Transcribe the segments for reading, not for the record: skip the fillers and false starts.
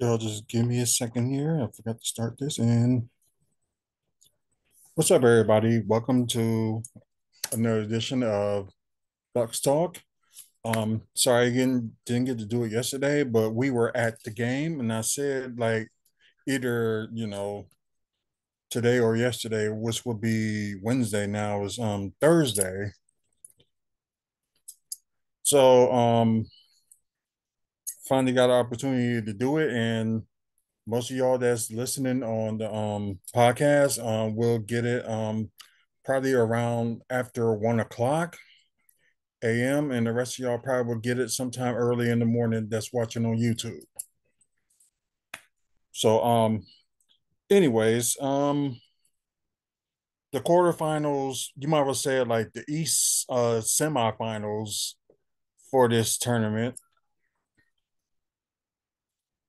Y'all just give me a second here. I forgot to start this. And what's up, everybody? Welcome to another edition of Bucks Talk. Sorry again, didn't get to do it yesterday, but we were at the game, and I said like either today or yesterday, which would be Wednesday now is Thursday. So finally got an opportunity to do it, and most of y'all that's listening on the podcast will get it probably around after 1 o'clock a.m. and the rest of y'all probably will get it sometime early in the morning that's watching on YouTube. So anyways, the quarterfinals, you might well say it like the East semifinals for this tournament.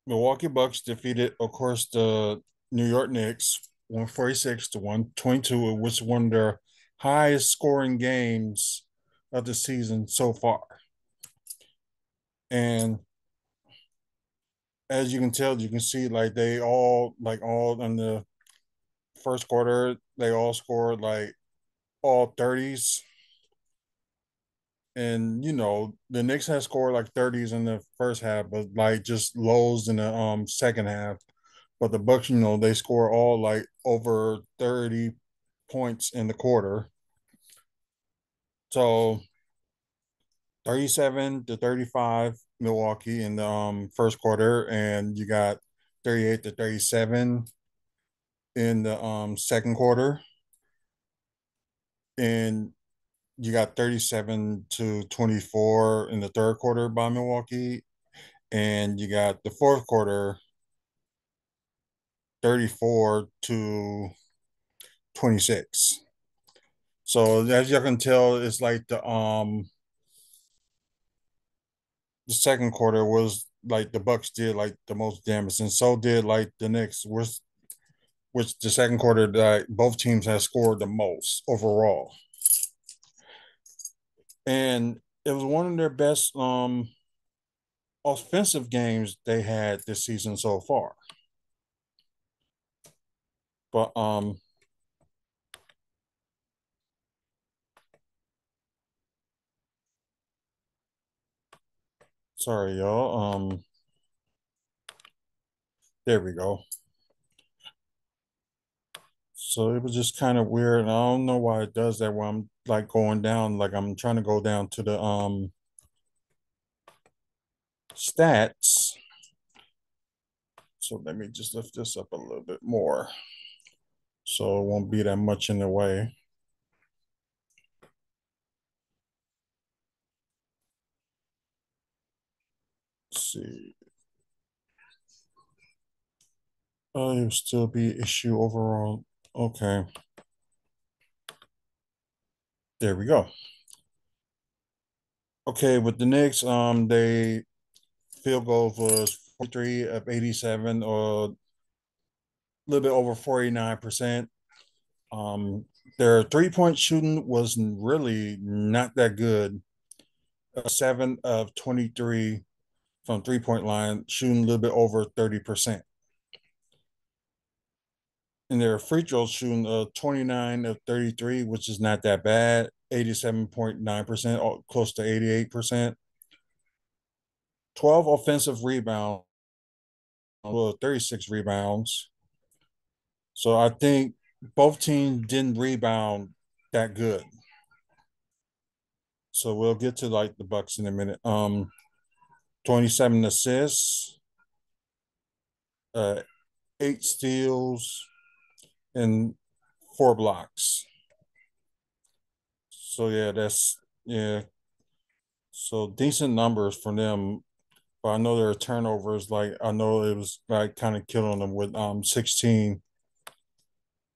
Milwaukee Bucks defeated, of course, the New York Knicks 146 to 122, which was one of their highest scoring games of the season so far. And as you can tell, you can see like they all in the first quarter, they all scored like all 30s. And the Knicks had scored like 30s in the first half, but like just lows in the second half. But the Bucks, they score all like over 30 points in the quarter. So 37 to 35 Milwaukee in the first quarter, and you got 38 to 37 in the second quarter, and you got 37 to 24 in the third quarter by Milwaukee, and you got the fourth quarter 34 to 26. So as you can tell, it's like the second quarter was like the Bucks did like the most damage, and so did like the Knicks, which the second quarter that both teams have scored the most overall. And it was one of their best offensive games they had this season so far. But sorry y'all. There we go. So it was just kind of weird, and I don't know why it does that when I'm like going down, like I'm trying to go down to the stats. So let me just lift this up a little bit more so it won't be that much in the way. Let's see. Oh, it'll still be issue overall. Okay. There we go. Okay, with the Knicks, they field goals was 43 of 87, or a little bit over 49%. Their 3-point shooting was really not that good. 7 of 23 from 3-point line, shooting a little bit over 30%. And their free throw shooting 29 of 33, which is not that bad. 87.9%, close to 88%. 12 offensive rebounds, well, 36 rebounds. So I think both teams didn't rebound that good. So we'll get to like the Bucks in a minute. 27 assists, uh, 8 steals, and 4 blocks. So yeah. So decent numbers for them. But I know their turnovers, like I know it was like kind of killing them with 16.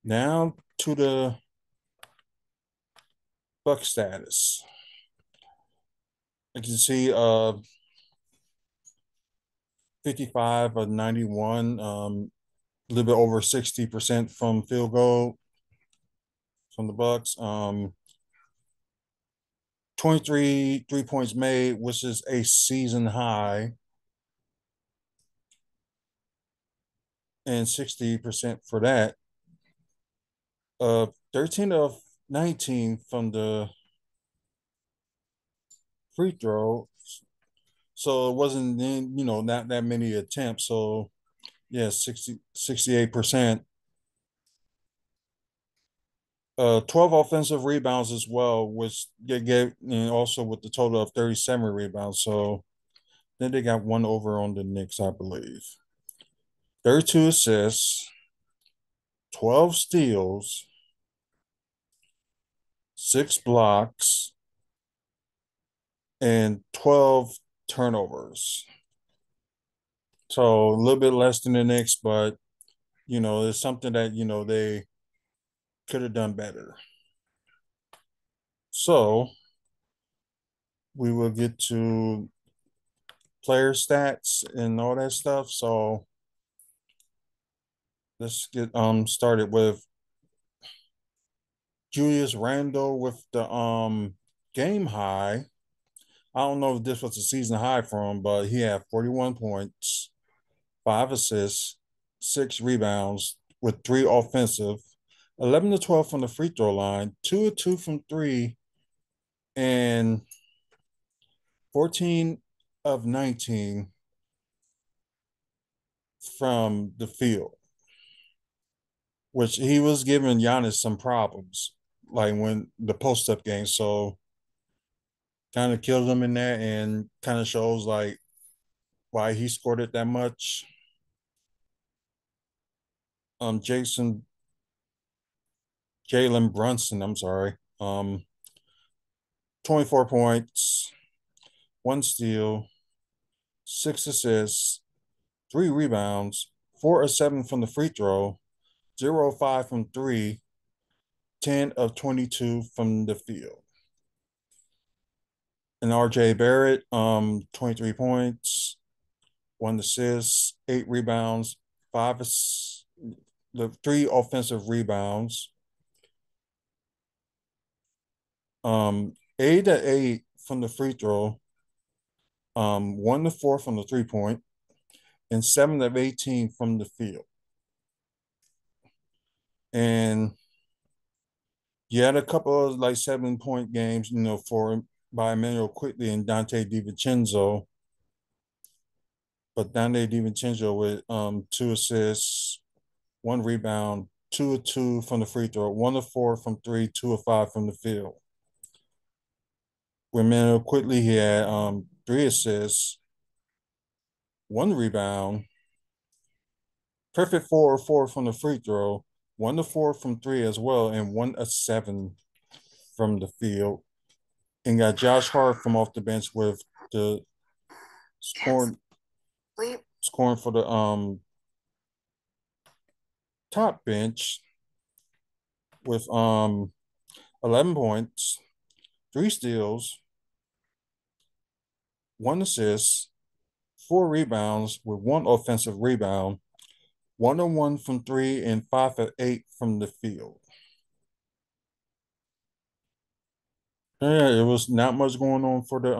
Now to the Buck status. I can see 55 of 91, a little bit over 60% from field goal from the Bucks. 23 3 points made, which is a season high. and 60% for that. 13 of 19 from the free throw. So it wasn't, not that many attempts. So yeah, 68%. 12 offensive rebounds as well, which they gave, and also with the total of 37 rebounds. So then they got one over on the Knicks, I believe. 32 assists, 12 steals, 6 blocks, and 12 turnovers. So a little bit less than the Knicks, but it's something that they could have done better. So we will get to player stats and all that stuff. So let's get started with Julius Randle with the game high. I don't know if this was a season high for him, but he had 41 points, 5 assists, 6 rebounds with 3 offensive, 11 to 12 from the free throw line, 2 of 2 from three, and 14 of 19 from the field, which he was giving Giannis some problems, like when the post up game. So kind of killed him in that and kind of shows like why he scored it that much. Jason Jalen Brunson, I'm sorry. 24 points, 1 steal, 6 assists, 3 rebounds, 4 of 7 from the free throw, 0 of 5 from three, 10 of 22 from the field. And RJ Barrett, 23 points, 1 assist, 8 rebounds, the 3 offensive rebounds, 8 of 8 from the free throw, 1 of 4 from the 3 point, and 7 of 18 from the field. And you had a couple of like 7 point games, for by Emmanuel Quickly and Dante DiVincenzo. But Dante DiVincenzo with 2 assists, 1 rebound, 2 of 2 from the free throw, 1 of 4 from three, 2 of 5 from the field. With Emmanuel Quickly, he had 3 assists, 1 rebound, perfect 4 of 4 from the free throw, 1 of 4 from three as well, and 1 of 7 from the field. And got Josh Hart from off the bench with the scoring for the top bench with 11 points, 3 steals, 1 assist, 4 rebounds with 1 offensive rebound, 1 of 1 from three, and 5 of 8 from the field. Yeah, it was not much going on for the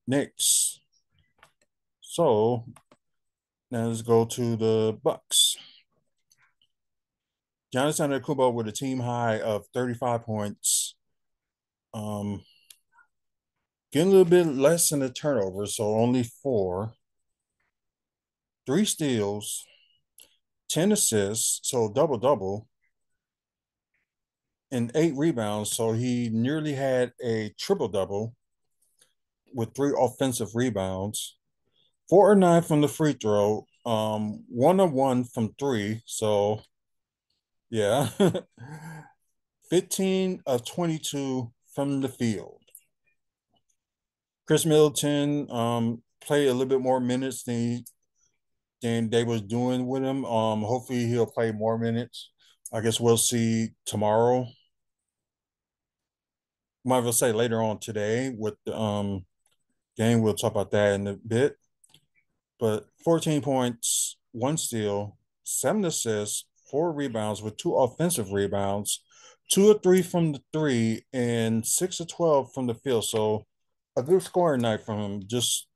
Knicks. So now let's go to the Bucks. Giannis Antetokounmpo with a team high of 35 points. Getting a little bit less in the turnovers, so only 4. 3 steals, 10 assists, so double-double, and 8 rebounds. So he nearly had a triple-double with 3 offensive rebounds. 4 of 9 from the free throw, 1 of 1 from three. So yeah. 15 of 22 from the field. Chris Middleton played a little bit more minutes than they was doing with him. Hopefully he'll play more minutes. I guess we'll see tomorrow. Might as well say later on today with the game. We'll talk about that in a bit. But 14 points, 1 steal, 7 assists, 4 rebounds with 2 offensive rebounds, 2 of 3 from the three, and 6 of 12 from the field. So a good scoring night from him. Just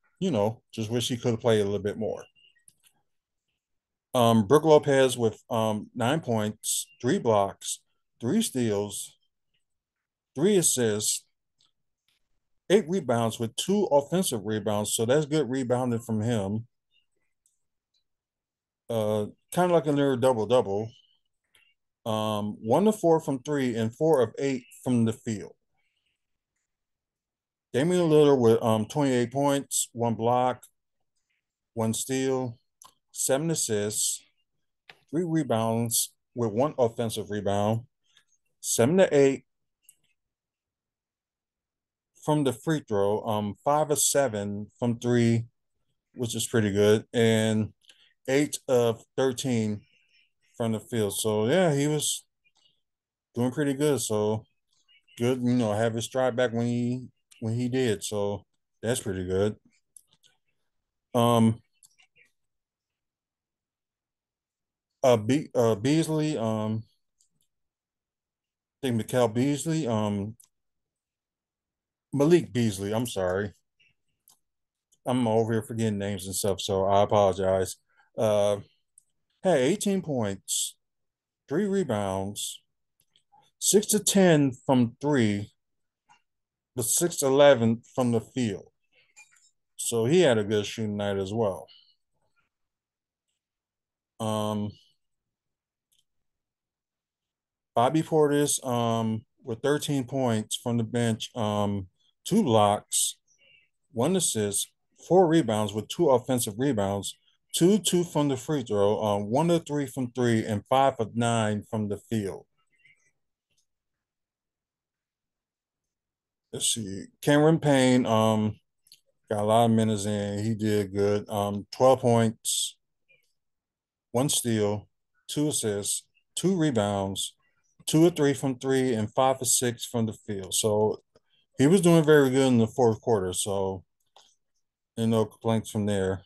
wish he could have played a little bit more. Brooke Lopez with 9 points, 3 blocks, 3 steals, 3 assists, 8 rebounds with 2 offensive rebounds. So that's good rebounding from him. Kind of like a near double double. 1 to 4 from three and 4 of 8 from the field. Damian Lillard with 28 points, 1 block, 1 steal, 7 assists, 3 rebounds with 1 offensive rebound, 7 to 8 from the free throw, 5 of 7 from three, which is pretty good, and 8 of 13 from the field. So yeah, he was doing pretty good. So good, have his stride back when he did. So that's pretty good. Um, Beasley, I think Mikal Beasley, Malik Beasley. I'm sorry, I'm over here forgetting names and stuff, so I apologize. Uh, had 18 points, 3 rebounds, 6 to 10 from three, but 6 to 11 from the field. So he had a good shooting night as well. Um, Bobby Portis, with 13 points from the bench, 2 blocks, 1 assist, 4 rebounds with 2 offensive rebounds, 2 from the free throw, 1 of 3 from three, and 5 of 9 from the field. Let's see. Cameron Payne, got a lot of minutes in. He did good. 12 points, 1 steal, 2 assists, 2 rebounds, 2 of 3 from three, and 5 of 6 from the field. So he was doing very good in the fourth quarter. So no complaints from there.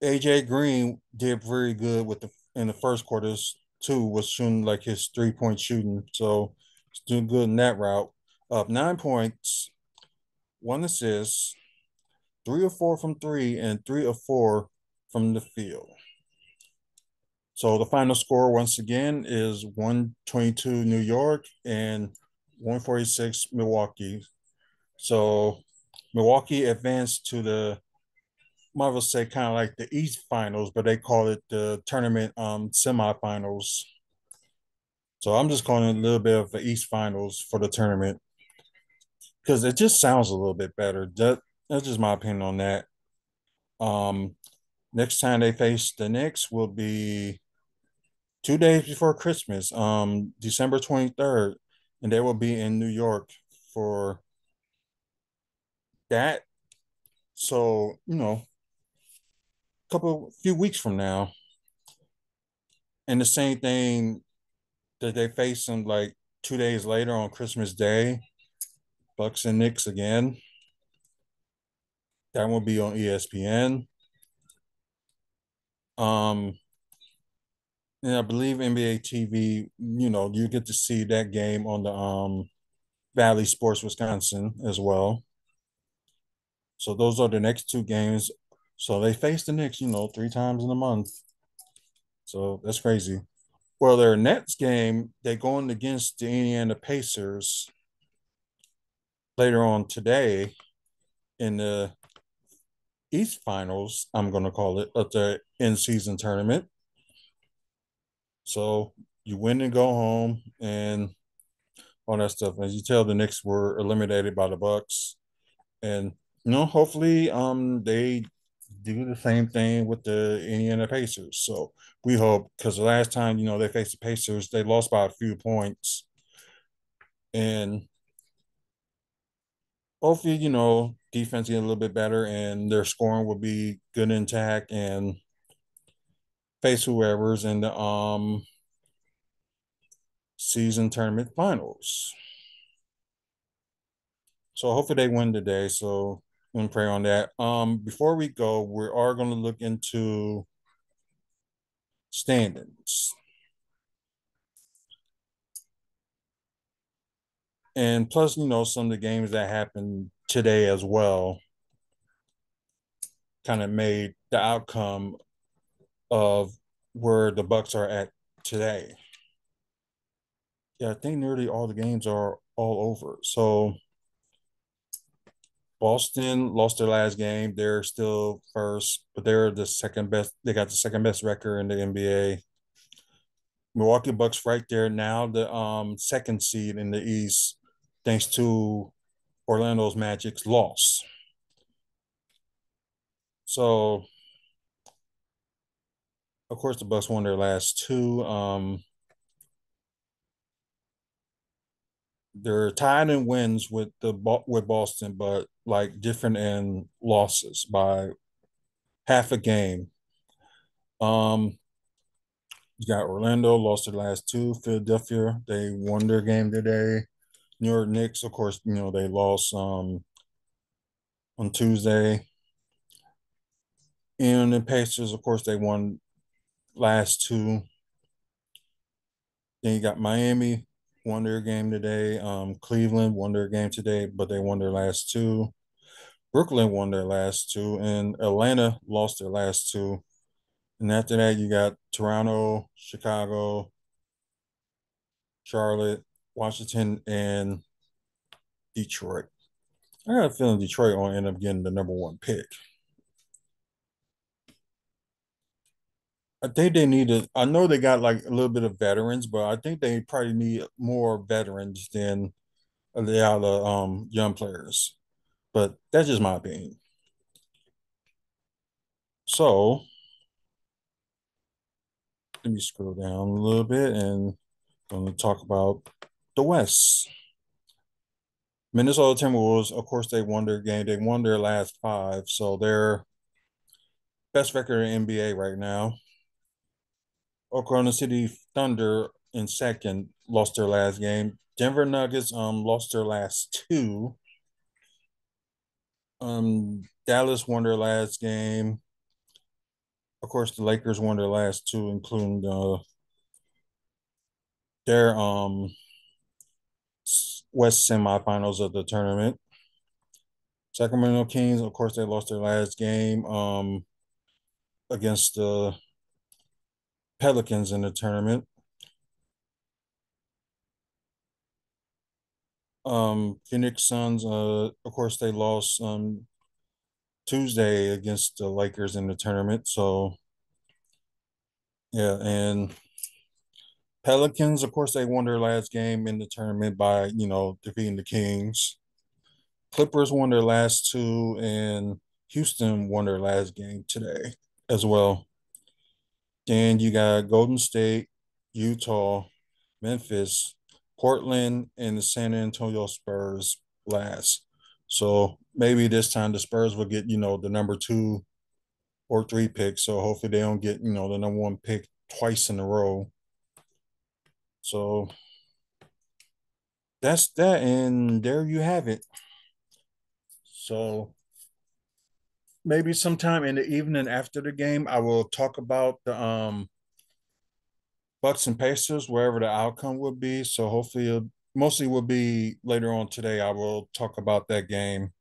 AJ Green did very good with the in the first quarters too. Was shooting like his 3 point shooting, so he's doing good in that route. Up 9 points, 1 assist, 3 of 4 from three, and 3 of 4 from the field. So the final score once again is 122 New York and 146 Milwaukee. So Milwaukee advanced to the Marvel say kind of like the East Finals, but they call it the tournament semifinals. So I'm just calling it a little bit of the East Finals for the tournament because it just sounds a little bit better. That's just my opinion on that. Um, Next time they face the Knicks will be 2 days before Christmas, December 23rd, and they will be in New York for that. So few weeks from now, and the same thing that they face them like 2 days later on Christmas Day, Bucks and Knicks again. That will be on ESPN. Um, and I believe NBA TV, you get to see that game on the Valley Sports Wisconsin as well. So those are the next 2 games. So they face the Knicks, 3 times in a month. So that's crazy. Well, their next game, they're going against the Indiana Pacers later on today in the East Finals, I'm going to call it, of the in-season tournament. So you win and go home and all that stuff. As you tell, the Knicks were eliminated by the Bucks, and hopefully, they do the same thing with the Indiana Pacers. So we hope because the last time they faced the Pacers, they lost by a few points, and hopefully defense get a little bit better and their scoring will be good intact and face whoever's in the season tournament finals. So hopefully they win today. So I'm gonna pray on that. Before we go, we are gonna look into standings. And plus, some of the games that happened today as well kind of made the outcome of where the Bucks are at today. Yeah, I think nearly all the games are all over. So Boston lost their last game. They're still first, but they're the second best. They got the second best record in the NBA. Milwaukee Bucks right there now, the second seed in the East, thanks to Orlando's Magic's loss. So of course the Bucks won their last two. They're tied in wins with with Boston, but like different in losses by half a game. Um, you got Orlando lost their last two. Philadelphia, they won their game today. New York Knicks, of course, they lost on Tuesday. And the Pacers, of course, they won last two. Then you got Miami won their game today. Cleveland won their game today, but they won their last two. Brooklyn won their last two, and Atlanta lost their last two. And after that, you got Toronto, Chicago, Charlotte, Washington, and Detroit. I got a feeling Detroit will end up getting the number one pick. I think they need to. I know they got like a little bit of veterans, but I think they probably need more veterans than they are the young players. But that's just my opinion. So let me scroll down a little bit and I'm going to talk about the West. Minnesota Timberwolves, of course, they won their game. They won their last five, so they're best record in NBA right now. Oklahoma City Thunder in second lost their last game. Denver Nuggets lost their last two. Dallas won their last game. Of course, the Lakers won their last two, including their West semifinals of the tournament. Sacramento Kings, of course, they lost their last game against the Pelicans in the tournament. Phoenix Suns, of course, they lost Tuesday against the Lakers in the tournament. So yeah, and Pelicans, of course, they won their last game in the tournament by defeating the Kings. Clippers won their last two, and Houston won their last game today as well. Then you got Golden State, Utah, Memphis, Portland, and the San Antonio Spurs last. So maybe this time the Spurs will get, the number two or three pick. So hopefully they don't get, the number one pick twice in a row. So that's that. And there you have it. So maybe sometime in the evening after the game, I will talk about the Bucks and Pacers, wherever the outcome would be. So hopefully, mostly will be later on today. I will talk about that game.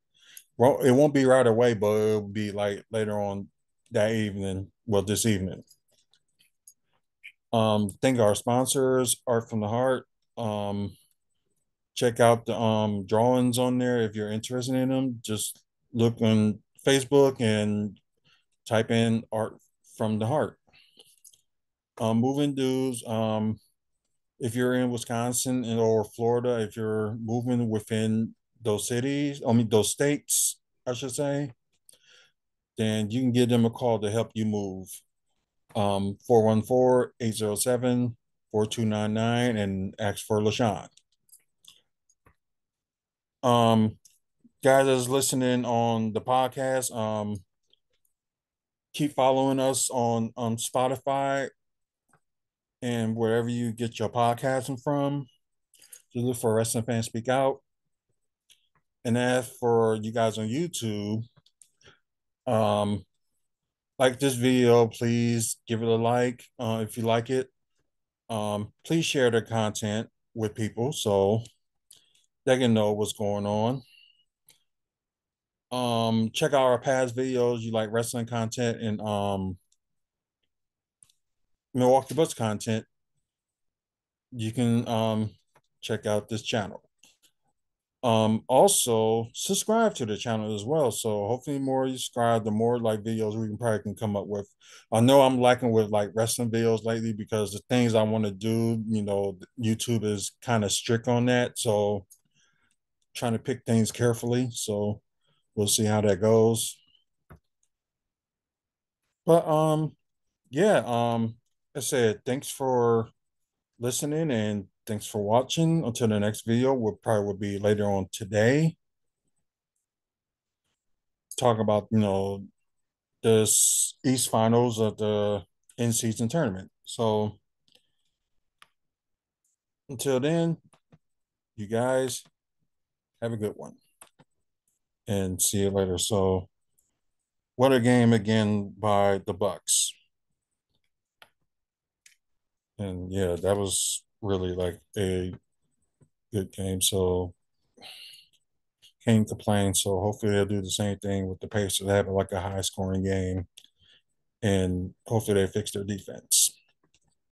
Well, it won't be right away, but it'll be like later on that evening. Well, this evening. Thank our sponsors, Art from the Heart. Um, check out the drawings on there if you're interested in them. Just look on Facebook and type in Art from the Heart. Moving dudes. If you're in Wisconsin or Florida, if you're moving within those cities, those states, I should say, then you can give them a call to help you move. 414-807-4299 and ask for LaShawn. Um, guys that's listening on the podcast, keep following us on Spotify and wherever you get your podcasting from. Just look for Wrestling Fans Speak Out. And as for you guys on YouTube, um, like this video, please give it a like if you like it. Please share the content with people so they can know what's going on. Check out our past videos. You like wrestling content and Milwaukee Bucks content, you can check out this channel. Also subscribe to the channel as well. So hopefully the more you subscribe, the more like videos we can probably can come up with. I know I'm lacking with like wrestling videos lately because the things I want to do, YouTube is kind of strict on that. So trying to pick things carefully. So we'll see how that goes. But yeah, I said thanks for listening and thanks for watching. Until the next video, will probably will be later on today. Talk about the East Finals of the in season tournament. So until then, you guys have a good one and see you later. So what a game again by the Bucks. And yeah, that was really like a good game. So can't complain. So hopefully they'll do the same thing with the Pacers, have like a high scoring game, and hopefully they fix their defense.